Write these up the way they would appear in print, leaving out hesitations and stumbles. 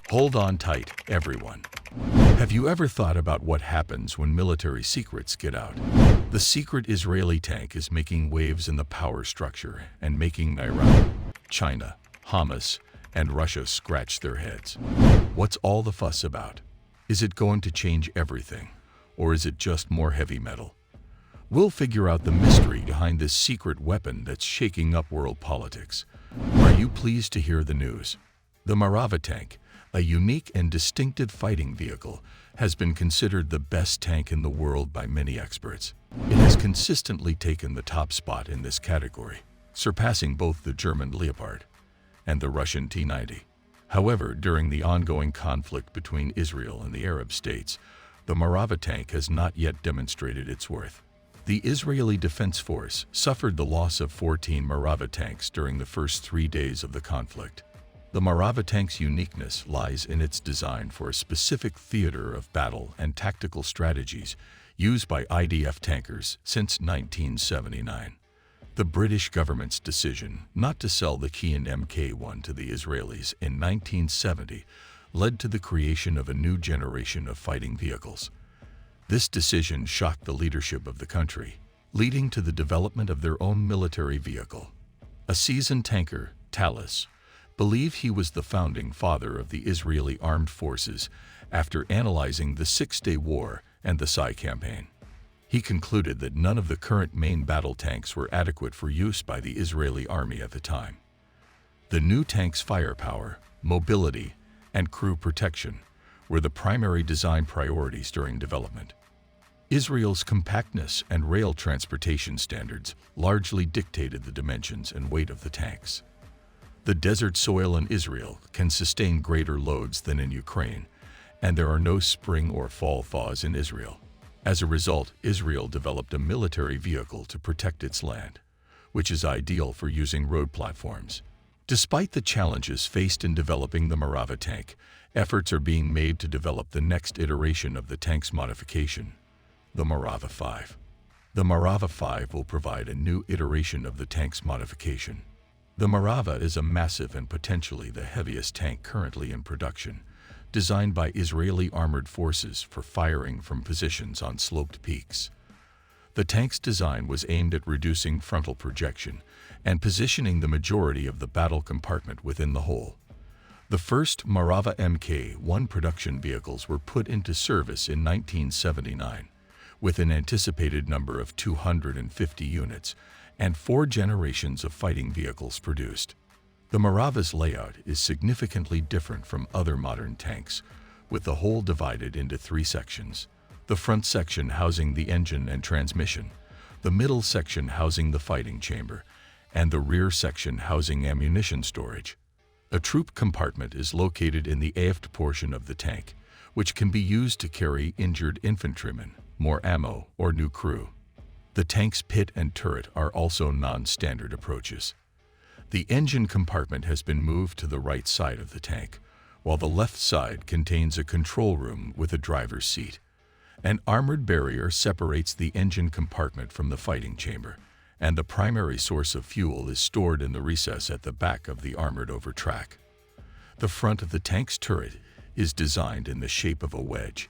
Hold on tight, everyone. Have you ever thought about what happens when military secrets get out? The secret Israeli tank is making waves in the power structure and making Iran, China, Hamas, and Russia scratch their heads. What's all the fuss about? Is it going to change everything, or is it just more heavy metal? We'll figure out the mystery behind this secret weapon that's shaking up world politics. Are you pleased to hear the news? The Merkava tank, a unique and distinctive fighting vehicle, has been considered the best tank in the world by many experts. It has consistently taken the top spot in this category, surpassing both the German Leopard and the Russian T-90. However, during the ongoing conflict between Israel and the Arab states, the Merkava tank has not yet demonstrated its worth. The Israeli Defense Force suffered the loss of 14 Merkava tanks during the first 3 days of the conflict. The Merkava tank's uniqueness lies in its design for a specific theater of battle and tactical strategies used by IDF tankers since 1979. The British government's decision not to sell the Chieftain Mk to the Israelis in 1970 led to the creation of a new generation of fighting vehicles. This decision shocked the leadership of the country, leading to the development of their own military vehicle. A seasoned tanker, Talus, believed he was the founding father of the Israeli armed forces after analyzing the Six-Day War and the Psy campaign. He concluded that none of the current main battle tanks were adequate for use by the Israeli army at the time. The new tank's firepower, mobility, and crew protection were the primary design priorities during development. Israel's compactness and rail transportation standards largely dictated the dimensions and weight of the tanks. The desert soil in Israel can sustain greater loads than in Ukraine, and there are no spring or fall thaws in Israel. As a result, Israel developed a military vehicle to protect its land, which is ideal for using road platforms. Despite the challenges faced in developing the Merkava tank, efforts are being made to develop the next iteration of the tank's modification, the Merkava 5. The Merkava 5 will provide a new iteration of the tank's modification. The Merkava is a massive and potentially the heaviest tank currently in production, designed by Israeli armored forces for firing from positions on sloped peaks. The tank's design was aimed at reducing frontal projection and positioning the majority of the battle compartment within the hull. The first Merkava Mk1 production vehicles were put into service in 1979, with an anticipated number of 250 units and 4 generations of fighting vehicles produced. The Merkava's layout is significantly different from other modern tanks, with the hull divided into 3 sections: the front section housing the engine and transmission, the middle section housing the fighting chamber, and the rear section housing ammunition storage. A troop compartment is located in the aft portion of the tank, which can be used to carry injured infantrymen, more ammo, or new crew. The tank's pit and turret are also non-standard approaches. The engine compartment has been moved to the right side of the tank, while the left side contains a control room with a driver's seat. An armored barrier separates the engine compartment from the fighting chamber, and the primary source of fuel is stored in the recess at the back of the armored overtrack. The front of the tank's turret is designed in the shape of a wedge,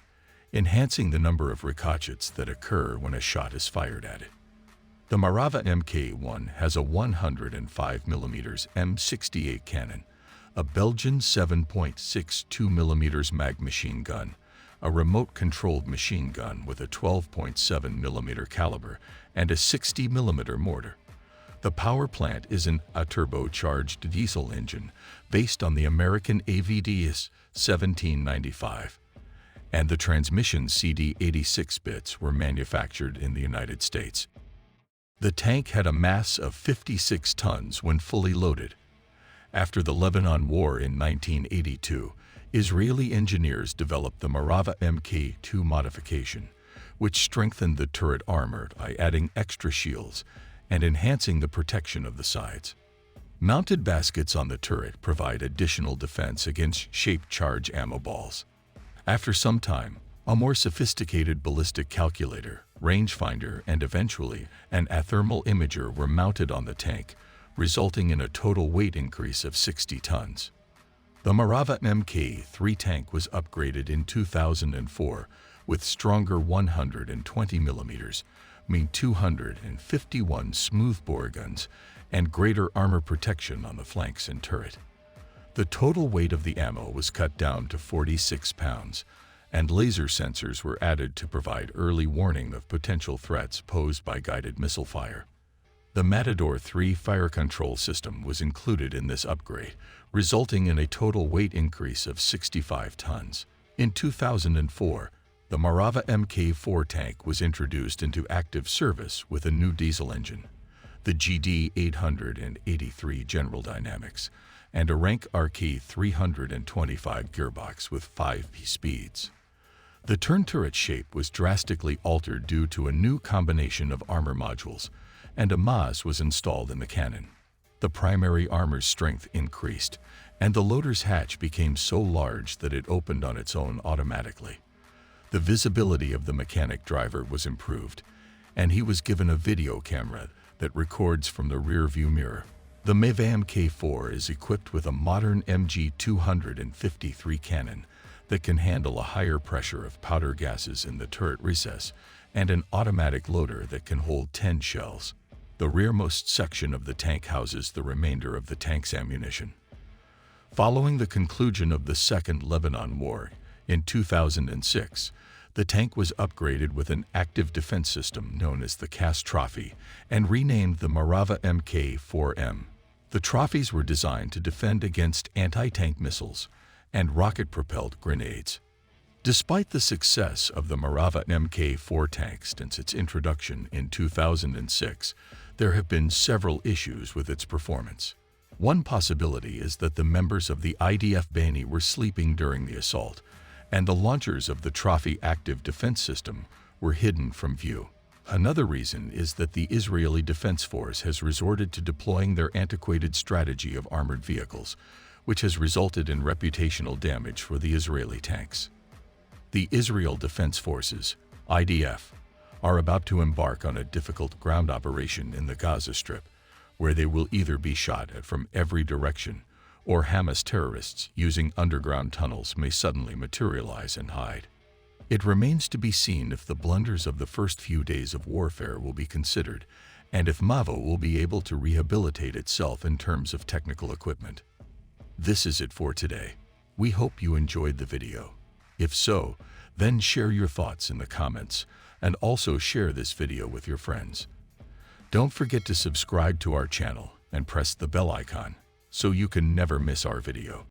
enhancing the number of ricochets that occur when a shot is fired at it. The Merkava Mk1 has a 105mm M68 cannon, a Belgian 7.62mm mag machine gun, a remote-controlled machine gun with a 12.7mm caliber, and a 60mm mortar. The power plant is a turbocharged diesel engine based on the American AVDS 1795, and the transmission CD86 bits were manufactured in the United States. The tank had a mass of 56 tons when fully loaded. After the Lebanon War in 1982, Israeli engineers developed the Merkava Mk2 modification, which strengthened the turret armor by adding extra shields and enhancing the protection of the sides. Mounted baskets on the turret provide additional defense against shaped charge ammo balls. After some time, a more sophisticated ballistic calculator, rangefinder, and eventually an athermal imager were mounted on the tank, resulting in a total weight increase of 60 tons. The Merkava Mk3 tank was upgraded in 2004 with stronger 120mm, mean 251 smoothbore guns, and greater armor protection on the flanks and turret. The total weight of the ammo was cut down to 46 pounds, and laser sensors were added to provide early warning of potential threats posed by guided missile fire. The Matador 3 fire control system was included in this upgrade, resulting in a total weight increase of 65 tons. In 2004, the Merkava Mk4 tank was introduced into active service with a new diesel engine, the GD883 General Dynamics, and a rank RK 325 gearbox with 5 speeds. The turn turret shape was drastically altered due to a new combination of armor modules, and a Hamas was installed in the cannon. The primary armor's strength increased, and the loader's hatch became so large that it opened on its own automatically. The visibility of the mechanic driver was improved, and he was given a video camera that records from the rear view mirror. The Merkava Mk4 is equipped with a modern MG253 cannon that can handle a higher pressure of powder gases in the turret recess and an automatic loader that can hold 10 shells. The rearmost section of the tank houses the remainder of the tank's ammunition. Following the conclusion of the Second Lebanon War in 2006, the tank was upgraded with an active defense system known as the CAS Trophy and renamed the Merkava Mk4M. The trophies were designed to defend against anti-tank missiles and rocket-propelled grenades. Despite the success of the Merkava Mk4 tank since its introduction in 2006, there have been several issues with its performance. One possibility is that the members of the IDF Bani were sleeping during the assault, and the launchers of the Trophy active defense system were hidden from view. Another reason is that the Israeli Defense Force has resorted to deploying their antiquated strategy of armored vehicles, which has resulted in reputational damage for the Israeli tanks. The Israel Defense Forces, IDF, are about to embark on a difficult ground operation in the Gaza Strip, where they will either be shot at from every direction, or Hamas terrorists using underground tunnels may suddenly materialize and hide. It remains to be seen if the blunders of the first few days of warfare will be considered, and if MAVO will be able to rehabilitate itself in terms of technical equipment. This is it for today. We hope you enjoyed the video. If so, then share your thoughts in the comments, and also share this video with your friends. Don't forget to subscribe to our channel and press the bell icon so you can never miss our video.